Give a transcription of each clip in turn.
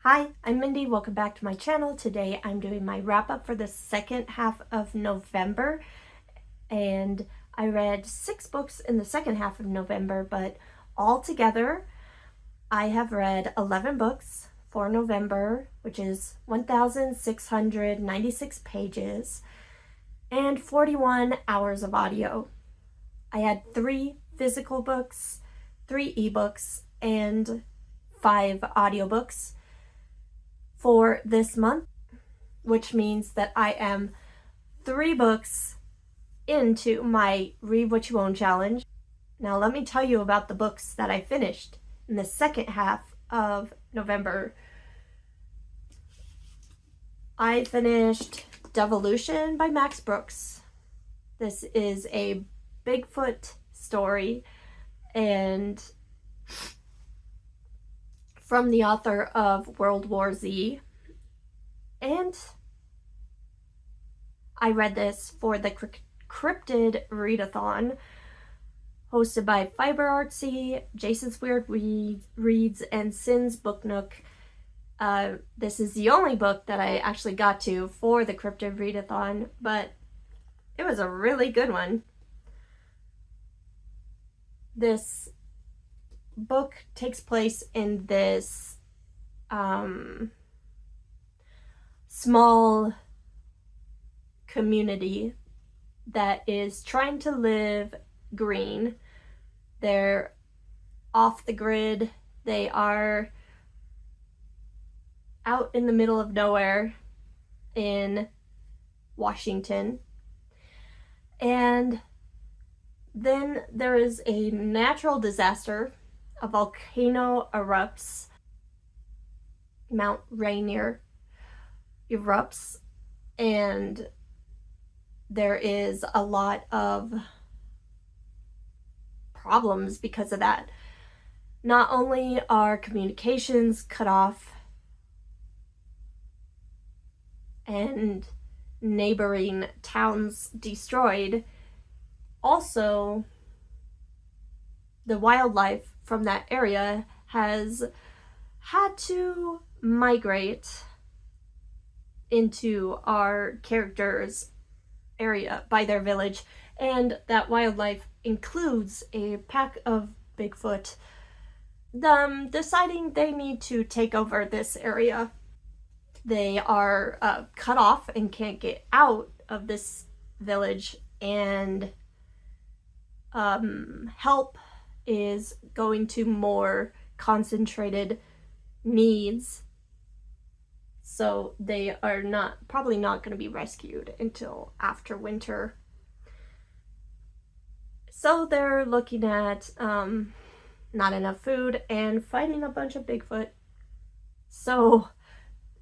Hi, I'm Mindy. Welcome back to my channel. Today I'm doing my wrap up for the second half of November, and I read 6 books in the second half of November, but altogether I have read 11 books for November, which is 1,696 pages and 41 hours of audio. I had 3 physical books, 3 ebooks, and 5 audiobooks for this month, which means that I am 3 books into my Read What You Own challenge. Now let me tell you about the books that I finished in the second half of November. I finished Devolution by Max Brooks. This is a Bigfoot story, and from the author of World War Z. And I read this for the Cryptid Readathon, hosted by Fiber Artsy, Jason's Weird Reads, and Sin's Book Nook. This is the only book that I actually got to for the Cryptid Readathon, but it was a really good one. This book takes place in this small community that is trying to live green. They're off the grid. They are out in the middle of nowhere in Washington. And then there is a natural disaster. A volcano erupts. Mount Rainier erupts, and there is a lot of problems because of that. Not only are communications cut off and neighboring towns destroyed, also the wildlife from that area has had to migrate into our characters' area by their village, and that wildlife includes a pack of Bigfoot, deciding they need to take over this area. They are cut off and can't get out of this village, and help is going to more concentrated needs, so they are probably not going to be rescued until after winter. So they're looking at not enough food and fighting a bunch of Bigfoot. So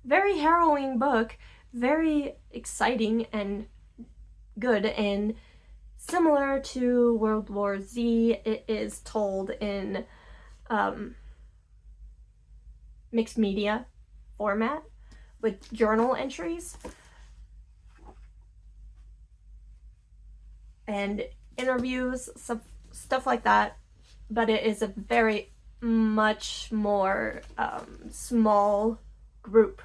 very harrowing book, very exciting and good, and similar to World War Z. It is told in mixed media format with journal entries and interviews, stuff like that, but it is a very much more small group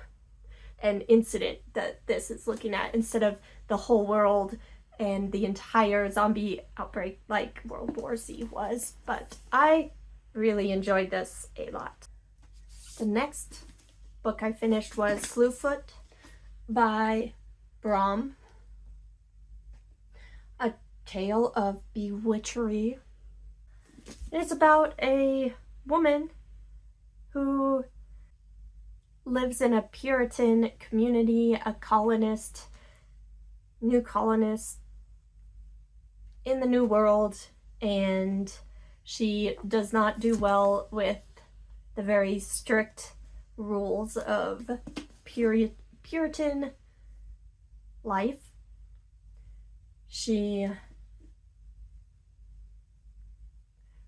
and incident that this is looking at, instead of the whole world and the entire zombie outbreak like World War Z was. But I really enjoyed this a lot. The next book I finished was Slewfoot by Brom, A Tale of Bewitchery. It's about a woman who lives in a Puritan community, a colonist, new colonist in the New World, and she does not do well with the very strict rules of Puritan life.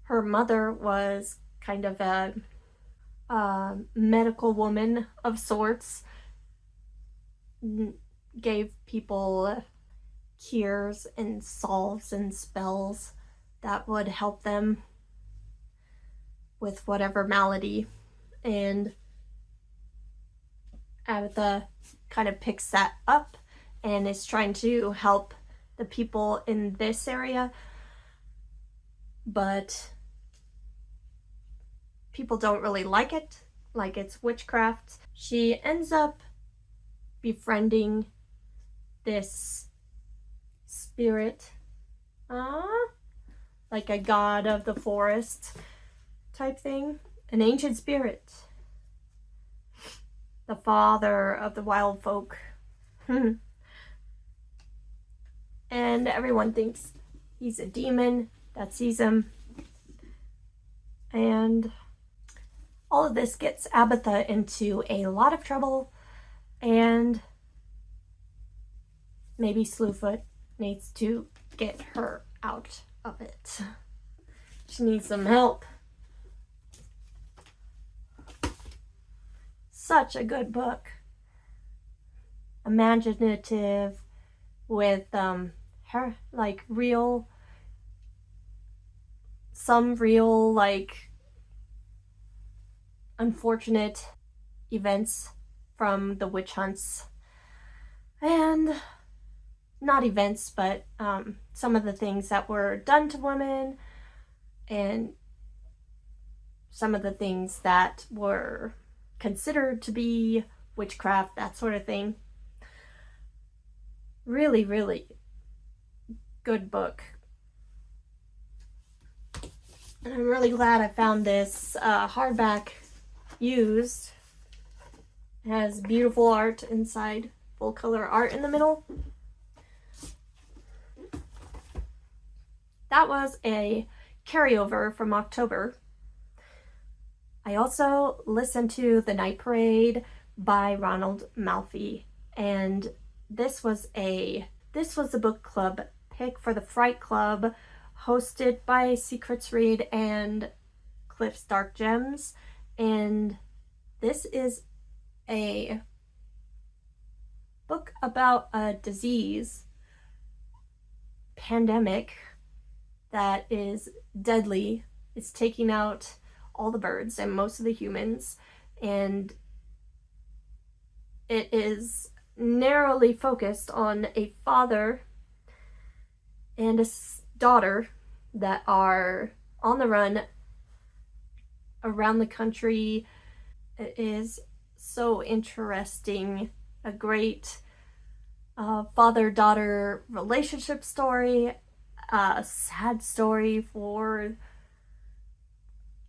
Her mother was kind of a medical woman of sorts, gave people cures and salves and spells that would help them with whatever malady. And Agatha kind of picks that up and is trying to help the people in this area, but people don't really like it, like it's witchcraft. She ends up befriending this spirit, like a god of the forest type thing, an ancient spirit, the father of the wild folk. And everyone thinks he's a demon that sees him. And all of this gets Agatha into a lot of trouble, and maybe Slewfoot needs to get her out of it. She needs some help. Such a good book. Imaginative, with her like some real like unfortunate events from the witch hunts, and not events, but some of the things that were done to women, and some of the things that were considered to be witchcraft, that sort of thing. Really, really good book. And I'm really glad I found this hardback used. It has beautiful art inside, full color art in the middle. That was a carryover from October. I also listened to The Night Parade by Ronald Malfi, and this was a book club pick for the Fright Club, hosted by Secrets Read and Cliff's Dark Gems. And this is a book about a disease, pandemic, that is deadly. It's taking out all the birds and most of the humans, and it is narrowly focused on a father and a daughter that are on the run around the country. It is so interesting. A great father-daughter relationship story. A sad story for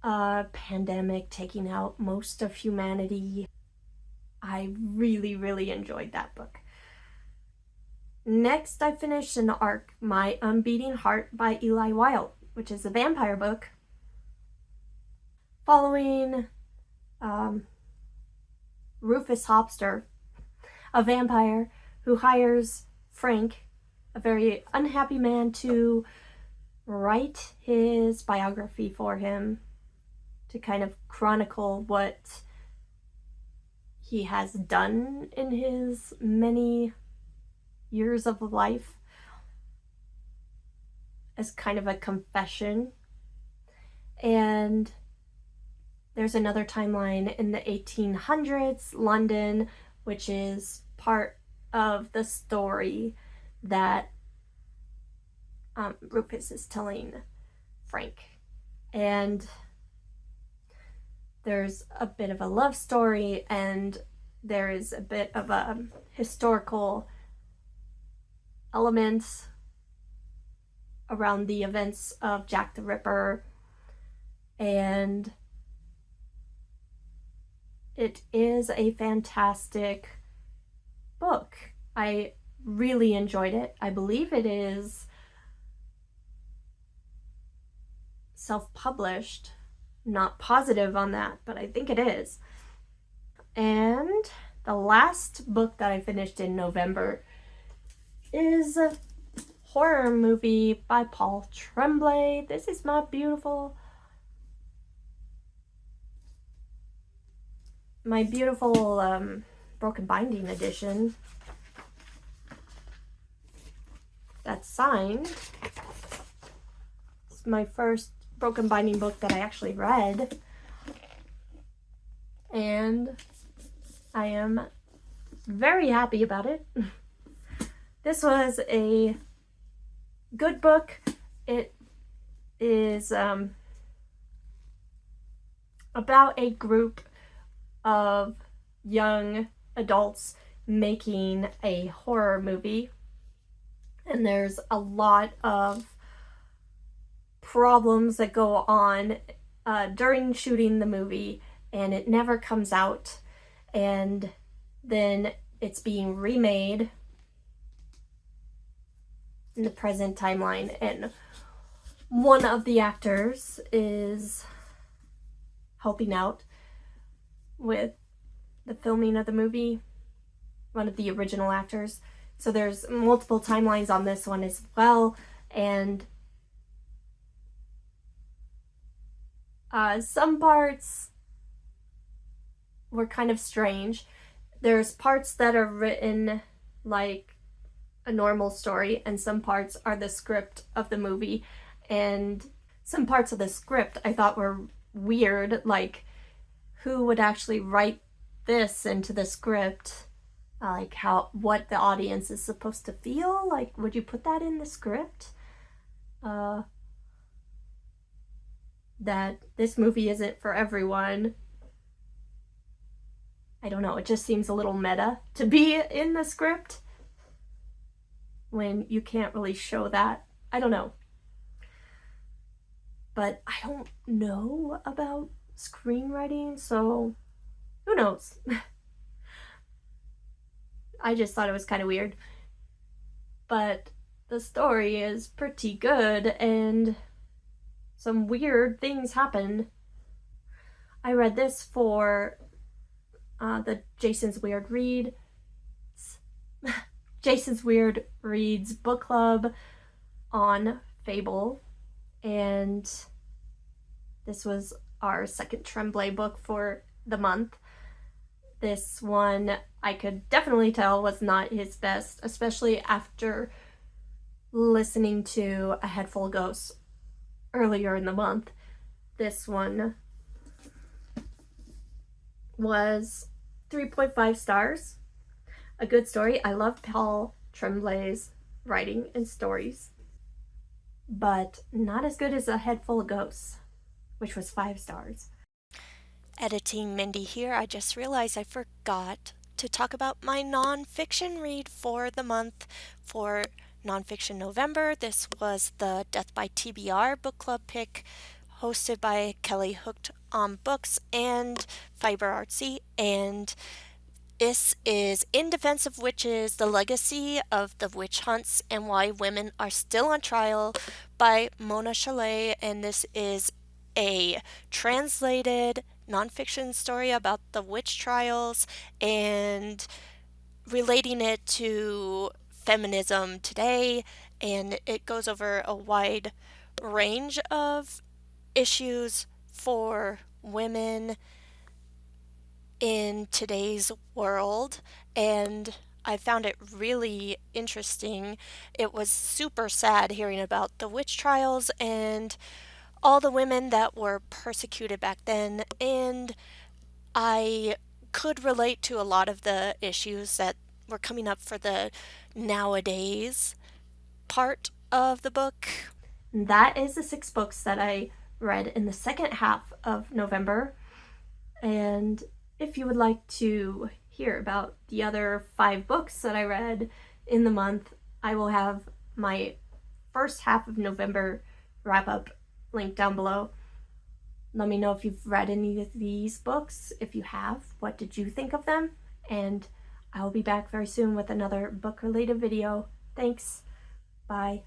a pandemic taking out most of humanity. I really, really enjoyed that book. Next, I finished an arc, My Unbeating Heart by Eli Wilde, which is a vampire book following Rufus Hopster, a vampire who hires Frank, a very unhappy man, to write his biography for him, to kind of chronicle what he has done in his many years of life, as kind of a confession. And there's another timeline in the 1800s, London, which is part of the story that Rufus is telling Frank. And there's a bit of a love story, and there is a bit of a historical element around the events of Jack the Ripper, and it is a fantastic book. I really enjoyed it. I believe it is self-published. Not positive on that, but I think it is. And the last book that I finished in November is a horror movie by Paul Tremblay. This is my beautiful broken binding edition that's signed. It's my first broken binding book that I actually read, and I am very happy about it. This was a good book. It is about a group of young adults making a horror movie, and there's a lot of problems that go on during shooting the movie, and it never comes out, and then it's being remade in the present timeline, and one of the actors is helping out with the filming of the movie, one of the original actors. So there's multiple timelines on this one as well, and some parts were kind of strange. There's parts that are written like a normal story, and some parts are the script of the movie, and some parts of the script I thought were weird, like who would actually write this into the script, like what the audience is supposed to feel, like would you put that in the script, that this movie isn't for everyone. I don't know, it just seems a little meta to be in the script when you can't really show that. I don't know. But I don't know about screenwriting, so who knows? I just thought it was kind of weird. But the story is pretty good, and some weird things happen. I read this for the Jason's Weird Reads book club on Fable, and this was our second Tremblay book for the month. This one I could definitely tell was not his best, especially after listening to A Head Full of Ghosts earlier in the month. This one was 3.5 stars. A good story. I love Paul Tremblay's writing and stories, but not as good as A Head Full of Ghosts, which was 5 stars. Editing Mindy here. I just realized I forgot to talk about my nonfiction read for the month for Nonfiction November. This was the Death by TBR book club pick hosted by Kelly Hooked on Books and Fiber Artsy, and this is In Defense of Witches, The Legacy of the Witch Hunts and Why Women Are Still on Trial by Mona Chalet, and this is a translated nonfiction story about the witch trials and relating it to feminism today, and it goes over a wide range of issues for women in today's world, and I found it really interesting. It was super sad hearing about the witch trials and all the women that were persecuted back then, and I could relate to a lot of the issues that were coming up for the nowadays part of the book. That is the 6 books that I read in the second half of November, and if you would like to hear about the other 5 books that I read in the month, I will have my first half of November wrap up linked down below. Let me know if you've read any of these books. If you have, what did you think of them? And I will be back very soon with another book related video. Thanks. Bye.